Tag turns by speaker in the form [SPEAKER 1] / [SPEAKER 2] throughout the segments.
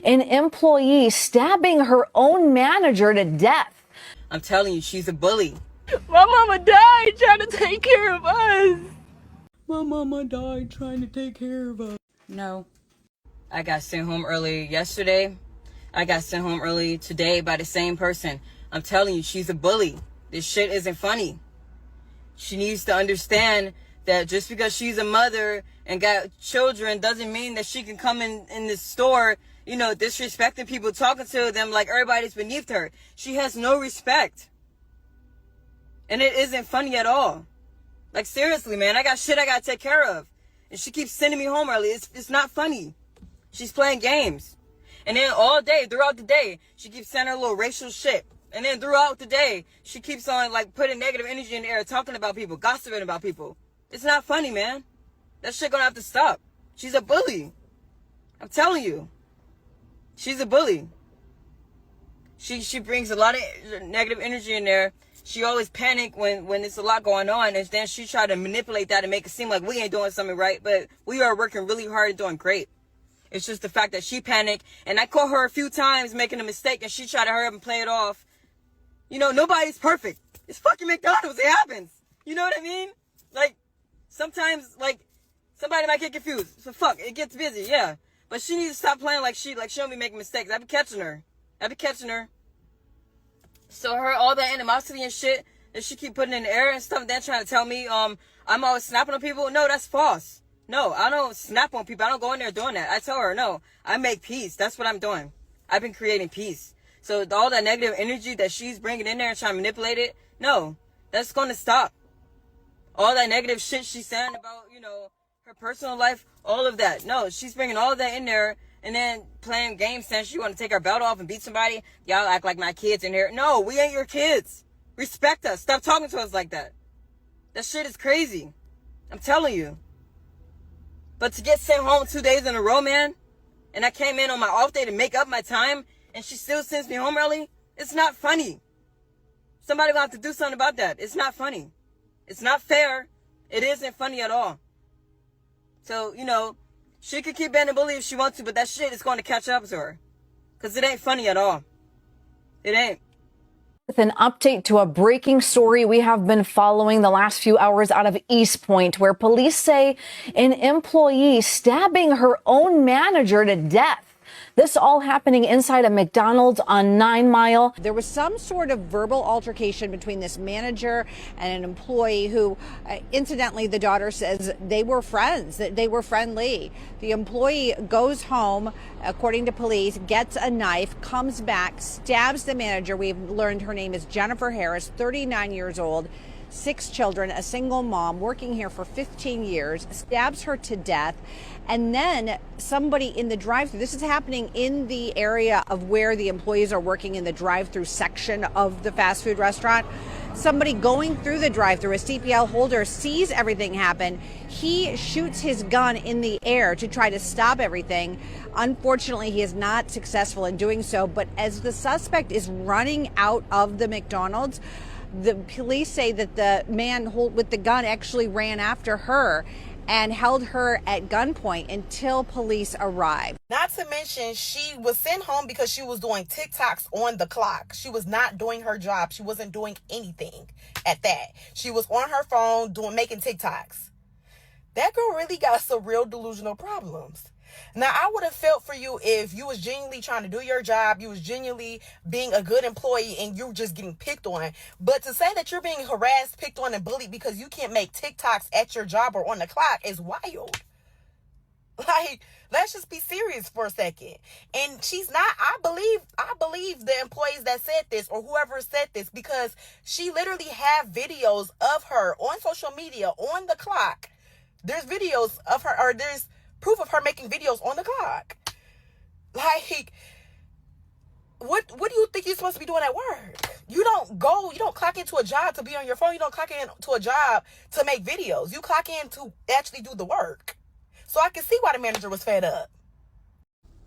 [SPEAKER 1] An employee stabbing her own manager to death.
[SPEAKER 2] I'm telling you, she's a bully.
[SPEAKER 3] My mama died trying to take care of us.
[SPEAKER 2] My mama died trying to take care of us. No. I got sent home early yesterday. I got sent home early today by the same person. I'm telling you, she's a bully. This shit isn't funny. She needs to understand that just because she's a mother and got children doesn't mean that she can come in this store, you know, disrespecting people, talking to them like everybody's beneath her. She has no respect. And it isn't funny at all. Like, seriously, man, I got shit I gotta take care of. And she keeps sending me home early. It's not funny. She's playing games. And then all day, throughout the day, she keeps sending her little racial shit. And then throughout the day, she keeps on, like, putting negative energy in the air, talking about people, gossiping about people. It's not funny, man. That shit gonna have to stop. She's a bully. I'm telling you. She's a bully. She brings a lot of negative energy in there. She always panic when there's a lot going on, and then she try to manipulate that and make it seem like we ain't doing something right, but we are working really hard and doing great. It's just the fact that she panicked, and I caught her a few times making a mistake, and she tried to hurry up and play it off. You know, nobody's perfect. It's fucking McDonald's. It happens. You know what I mean? Like, sometimes, like, somebody might get confused. So fuck, it gets busy, yeah. But she needs to stop playing like she don't be making mistakes. I be catching her. So all that animosity and shit that she keep putting in the air and stuff, then trying to tell me I'm always snapping on people. No, that's false. No, I don't snap on people. I don't go in there doing that. I tell her, no, I make peace. That's what I'm doing. I've been creating peace. So all that negative energy that she's bringing in there and trying to manipulate it, no, that's going to stop. All that negative shit she's saying about, you know, her personal life, all of that. No, she's bringing all of that in there and then playing games saying she want to take her belt off and beat somebody. Y'all act like my kids in here. No, we ain't your kids. Respect us. Stop talking to us like that. That shit is crazy. I'm telling you. But to get sent home 2 days in a row, man, and I came in on my off day to make up my time, and she still sends me home early, it's not funny. Somebody gonna have to do something about that. It's not funny. It's not fair. It isn't funny at all. So, you know, she could keep being a bully if she wants to, but that shit is going to catch up to her. Because it ain't funny at all. It ain't.
[SPEAKER 1] With an update to a breaking story we have been following the last few hours out of East Point, where police say an employee stabbing her own manager to death. This all happening inside a McDonald's on 9 Mile.
[SPEAKER 4] There was some sort of verbal altercation between this manager and an employee who, incidentally, the daughter says they were friends, that they were friendly. The employee goes home, according to police, gets a knife, comes back, stabs the manager. We've learned her name is Jennifer Harris, 39 years old. 6 children, a single mom, working here for 15 years, stabs her to death. And then somebody in the drive-thru, this is happening in the area of where the employees are working in the drive-thru section of the fast food restaurant. Somebody going through the drive-thru, a CPL holder, sees everything happen. He shoots his gun in the air to try to stop everything. Unfortunately, he is not successful in doing so. But as the suspect is running out of the McDonald's, the police say that the man with the gun actually ran after her and held her at gunpoint until police arrived.
[SPEAKER 5] Not to mention, she was sent home because she was doing TikToks on the clock. She was not doing her job. She wasn't doing anything at that. She was on her phone making TikToks. That girl really got some real delusional problems. Now, I would have felt for you if you was genuinely trying to do your job, you was genuinely being a good employee, and you were just getting picked on. But to say that you're being harassed, picked on, and bullied because you can't make TikToks at your job or on the clock is wild. Like, let's just be serious for a second. And she's not, I believe the employees that said this or whoever said this, because she literally have videos of her on social media on the clock. There's videos of her, or there's proof of her making videos on the clock. Like, what do you think you're supposed to be doing at work? You don't clock into a job to be on your phone. You don't clock into a job to make videos. You clock in to actually do the work. So I can see why the manager was fed up.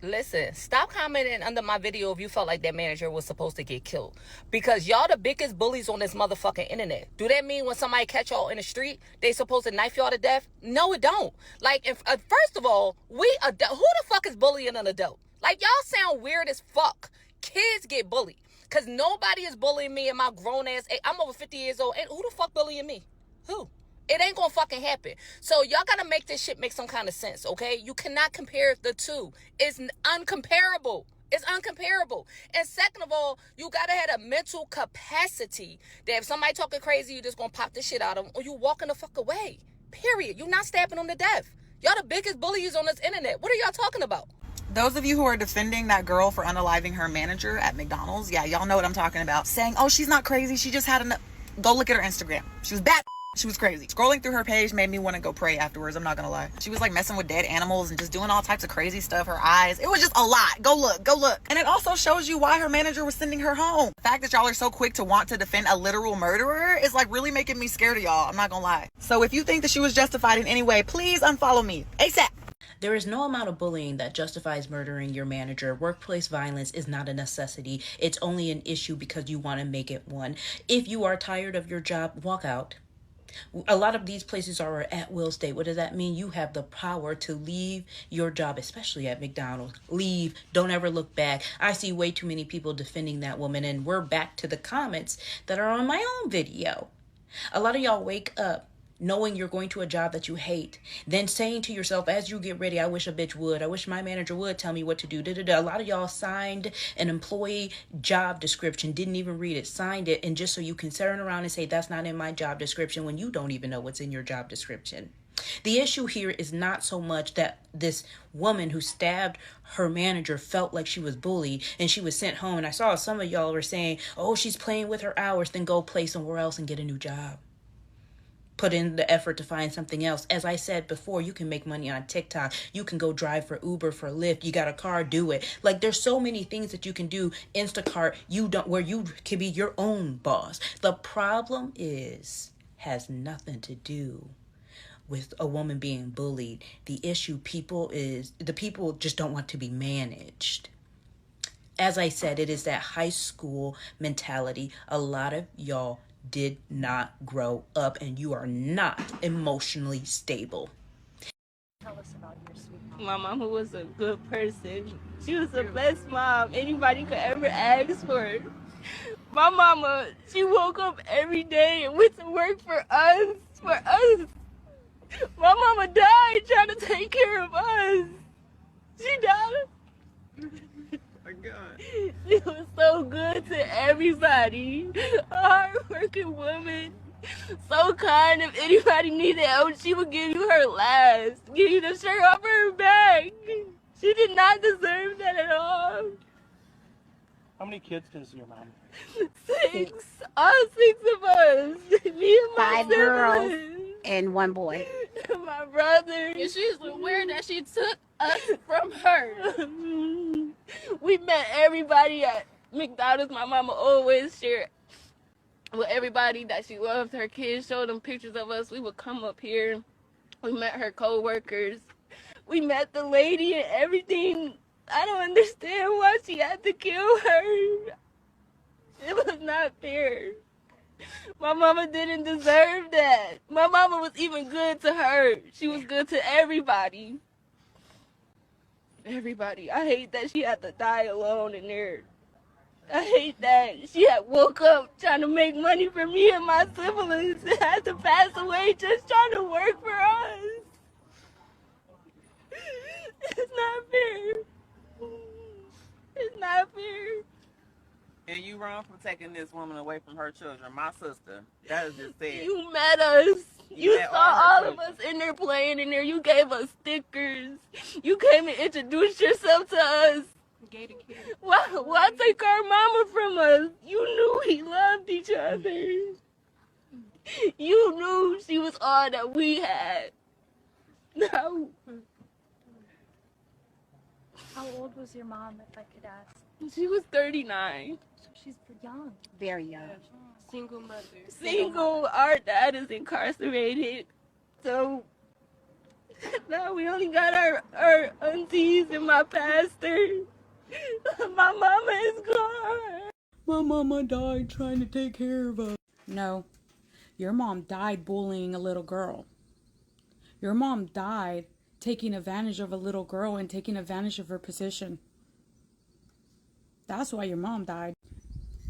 [SPEAKER 3] Listen, stop commenting under my video if you felt like that manager was supposed to get killed. Because y'all the biggest bullies on this motherfucking internet. Do that mean when somebody catch y'all in the street, they supposed to knife y'all to death? No, it don't. Like, first of all, who the fuck is bullying an adult? Like, y'all sound weird as fuck. Kids get bullied. Because nobody is bullying me in my grown ass age. I'm over 50 years old. And who the fuck bullying me? Who? It ain't gonna fucking happen. So y'all gotta make this shit make some kind of sense, okay? You cannot compare the two. It's uncomparable. It's uncomparable. And second of all, you gotta have a mental capacity that if somebody talking crazy, you just gonna pop the shit out of them or you walking the fuck away. Period. You're not stabbing them to death. Y'all the biggest bullies on this internet. What are y'all talking about?
[SPEAKER 6] Those of you who are defending that girl for unaliving her manager at McDonald's, yeah, y'all know what I'm talking about. Saying, oh, she's not crazy. She just had enough. Go look at her Instagram. She was bad. She was crazy. Scrolling through her page made me want to go pray afterwards. I'm not gonna lie. She was like messing with dead animals and just doing all types of crazy stuff. Her eyes. It was just a lot. Go look. Go look. And it also shows you why her manager was sending her home. The fact that y'all are so quick to want to defend a literal murderer is like really making me scared of y'all. I'm not gonna lie. So if you think that she was justified in any way, please unfollow me ASAP.
[SPEAKER 7] There is no amount of bullying that justifies murdering your manager. Workplace violence is not a necessity. It's only an issue because you want to make it one. If you are tired of your job, walk out. A lot of these places are at will state. What does that mean? You have the power to leave your job, especially at McDonald's. Leave. Don't ever look back. I see way too many people defending that woman, and we're back to the comments that are on my own video. A lot of y'all wake up knowing you're going to a job that you hate, then saying to yourself as you get ready, I wish a bitch would. I wish my manager would tell me what to do. A lot of y'all signed an employee job description, didn't even read it, signed it, and just so you can turn around and say that's not in my job description when you don't even know what's in your job description. The issue here is not so much that this woman who stabbed her manager felt like she was bullied and she was sent home. And I saw some of y'all were saying, oh, she's playing with her hours, then go play somewhere else and get a new job. Put in the effort to find something else. As I said before, you can make money on TikTok. You can go drive for Uber, for Lyft. You got a car, do it. Like, there's so many things that you can do. Instacart, where you can be your own boss. The problem has nothing to do with a woman being bullied. The issue, the people just don't want to be managed. As I said, it is that high school mentality. A lot of y'all did not grow up and you are not emotionally stable.
[SPEAKER 8] Tell us about your sweet mom.
[SPEAKER 9] My mama was a good person. She was the best mom anybody could ever ask for. My mama, she woke up every day and went to work for us. My mama died trying to take care of us. She died.
[SPEAKER 8] My God.
[SPEAKER 9] She was so good to everybody. A hard-working woman. So kind. If anybody needed help, she would give you her last. Give you the shirt off her back. She did not deserve that at all.
[SPEAKER 10] How many kids does your mom?
[SPEAKER 9] 6. All 6 of us. Me and my
[SPEAKER 11] 5 girls
[SPEAKER 9] siblings.
[SPEAKER 11] and 1 boy.
[SPEAKER 9] My brother.
[SPEAKER 8] And she's aware that she took us from her.
[SPEAKER 9] We met everybody at McDonald's. My mama always shared with everybody that she loved her kids, showed them pictures of us. We would come up here. We met her co-workers. We met the lady and everything. I don't understand why she had to kill her. It was not fair. My mama didn't deserve that. My mama was even good to her. She was good to everybody. Everybody. I hate that she had to die alone in there. I hate that she had woke up trying to make money for me and my siblings and had to pass away just trying to work for us. It's not fair. It's not fair.
[SPEAKER 12] And you wrong for taking this woman away from her children. My sister. That is just sad.
[SPEAKER 9] You met us. You
[SPEAKER 12] met
[SPEAKER 9] saw all of us in there playing in there. You gave us stickers. You came and introduced yourself to us. Why take our mama from us? You knew we loved each other. You knew she was all that we had. No.
[SPEAKER 8] How old was your mom, if I could ask?
[SPEAKER 9] She was 39.
[SPEAKER 8] So she's young.
[SPEAKER 11] Very young.
[SPEAKER 8] Single mother.
[SPEAKER 9] Single. Our dad is incarcerated. So now we only got our aunties and my pastor. My mama is gone.
[SPEAKER 2] My mama died trying to take care of us.
[SPEAKER 13] No, your mom died bullying a little girl. Your mom died taking advantage of a little girl and taking advantage of her position. That's why your mom died.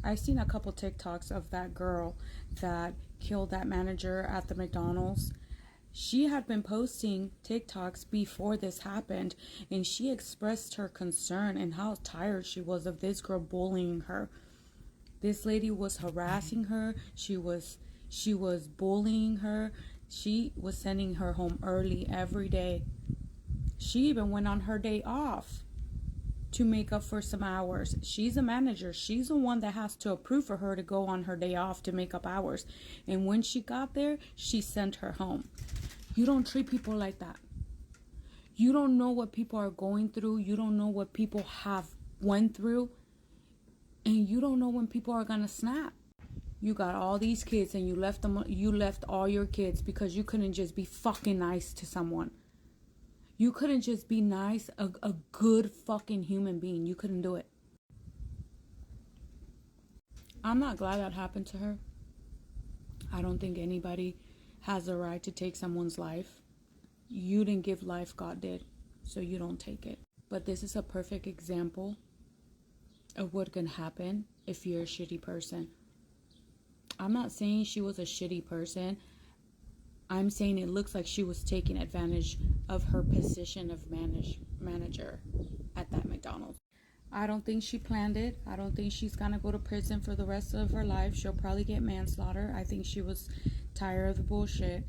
[SPEAKER 13] I seen a couple TikToks of that girl that killed that manager at the McDonald's. She had been posting TikToks before this happened, and she expressed her concern and how tired she was of this girl bullying her. This lady was harassing her. She was bullying her. She was sending her home early every day. She even went on her day off to make up for some hours. She's a manager. She's the one that has to approve for her to go on her day off to make up hours. And when she got there, she sent her home. You don't treat people like that. You don't know what people are going through. You don't know what people have went through. And you don't know when people are gonna snap. You got all these kids and you left all your kids because you couldn't just be fucking nice to someone. You couldn't just be nice, a good fucking human being. You couldn't do it. I'm not glad that happened to her. I don't think anybody has a right to take someone's life. You didn't give life, God did. So you don't take it. But this is a perfect example of what can happen if you're a shitty person. I'm not saying she was a shitty person. I'm saying it looks like she was taking advantage of her position of manager at that McDonald's. I don't think she planned it. I don't think she's gonna go to prison for the rest of her life. She'll probably get manslaughter. I think she was tired of the bullshit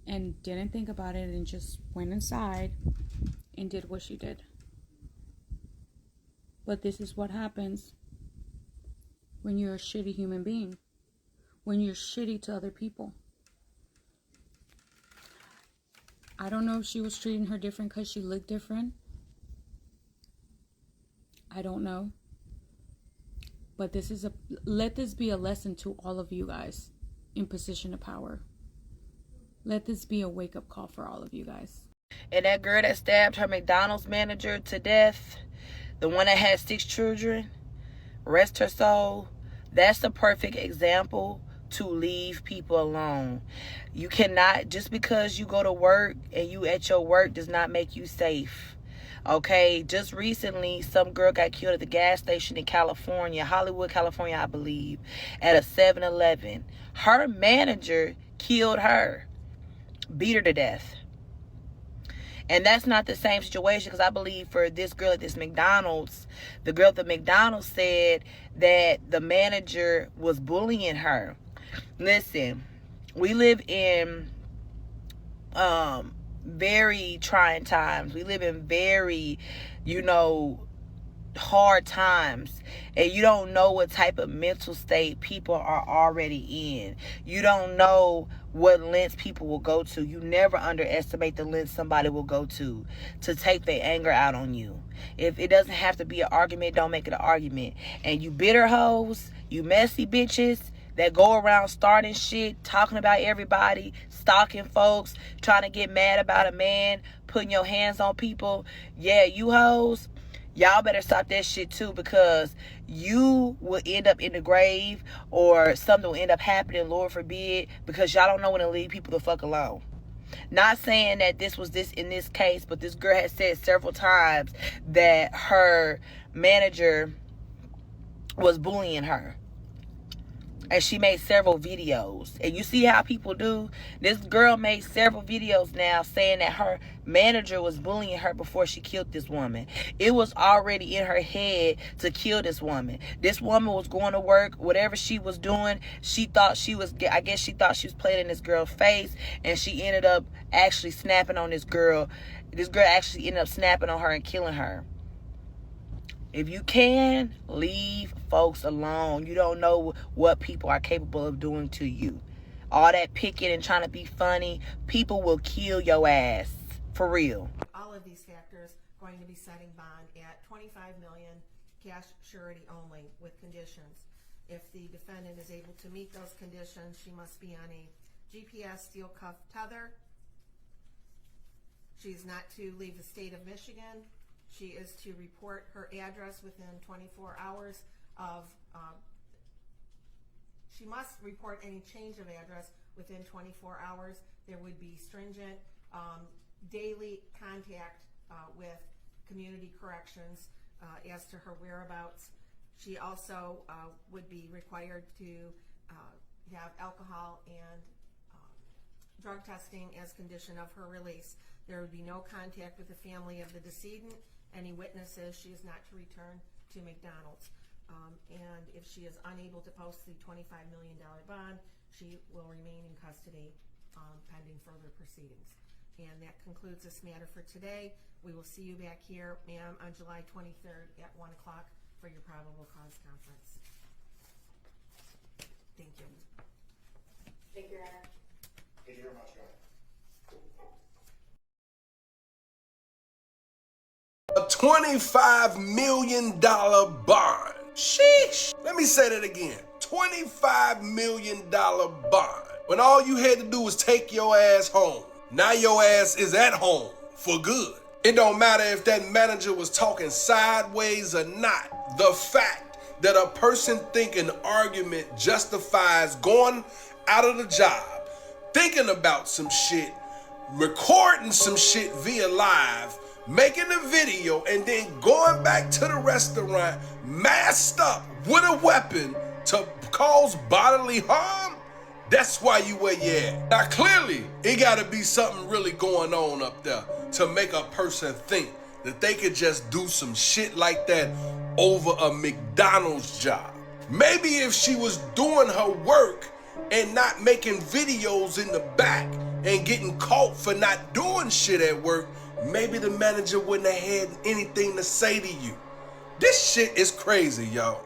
[SPEAKER 13] and didn't think about it and just went inside and did what she did. But this is what happens when you're a shitty human being. When you're shitty to other people. I don't know if she was treating her different because she looked different. I don't know. But let this be a lesson to all of you guys in position of power. Let this be a wake-up call for all of you guys.
[SPEAKER 3] And that girl that stabbed her McDonald's manager to death, the one that had 6 children, rest her soul, that's the perfect example to leave people alone. You cannot, just because you go to work and you at your work does not make you safe. Okay, just recently, some girl got killed at the gas station in California, Hollywood, California, I believe, at a 7-Eleven. Her manager killed her, beat her to death. And that's not the same situation, because I believe for this girl at this McDonald's, the girl at the McDonald's said that the manager was bullying her. Listen, we live in very trying times. We live in very, hard times, and you don't know what type of mental state people are already in. You don't know what lengths people will go to. You never underestimate the lengths somebody will go to take their anger out on you. If it doesn't have to be an argument, don't make it an argument. And you bitter hoes, you messy bitches that go around starting shit, talking about everybody, stalking folks, trying to get mad about a man, putting your hands on people. Yeah, you hoes, y'all better stop that shit too, because you will end up in the grave, or something will end up happening, Lord forbid, because y'all don't know when to leave people the fuck alone. Not saying that this was this in this case, but this girl has said several times that her manager was bullying her. And she made several videos. And you see how people do? This girl made several videos now saying that her manager was bullying her before she killed this woman. It was already in her head to kill this woman. This woman was going to work. Whatever she was doing, she thought she was playing in this girl's face. And she ended up actually snapping on this girl. This girl actually ended up snapping on her and killing her. If you can, leave folks alone. You don't know what people are capable of doing to you. All that picking and trying to be funny, people will kill your ass. For real.
[SPEAKER 11] All of these factors going to be setting bond at $25 million, cash surety only, with conditions. If the defendant is able to meet those conditions, she must be on a GPS steel cuff tether. She's not to leave the state of Michigan. She is to report her address within 24 hours of, she must report any change of address within 24 hours. There would be stringent daily contact with community corrections as to her whereabouts. She also would be required to have alcohol and drug testing as condition of her release. There would be no contact with the family of the decedent. Any witnesses, she is not to return to McDonald's. And if she is unable to post the $25 million bond, she will remain in custody pending further proceedings. And that concludes this matter for today. We will see you back here, ma'am, on July 23rd at 1 o'clock for your probable cause conference. Thank you.
[SPEAKER 14] Thank you, Your Honor.
[SPEAKER 15] Thank you very much, guys. A $25 million bond. Sheesh. Let me say that again. $25 million bond. When all you had to do was take your ass home. Now your ass is at home for good. It don't matter if that manager was talking sideways or not. The fact that a person think an argument justifies going out of the job, thinking about some shit, recording some shit via live, making a video, and then going back to the restaurant masked up with a weapon to cause bodily harm, that's why you where you at. Now clearly, it gotta be something really going on up there to make a person think that they could just do some shit like that over a McDonald's job. Maybe if she was doing her work and not making videos in the back and getting caught for not doing shit at work, maybe the manager wouldn't have had anything to say to you. This shit is crazy, y'all.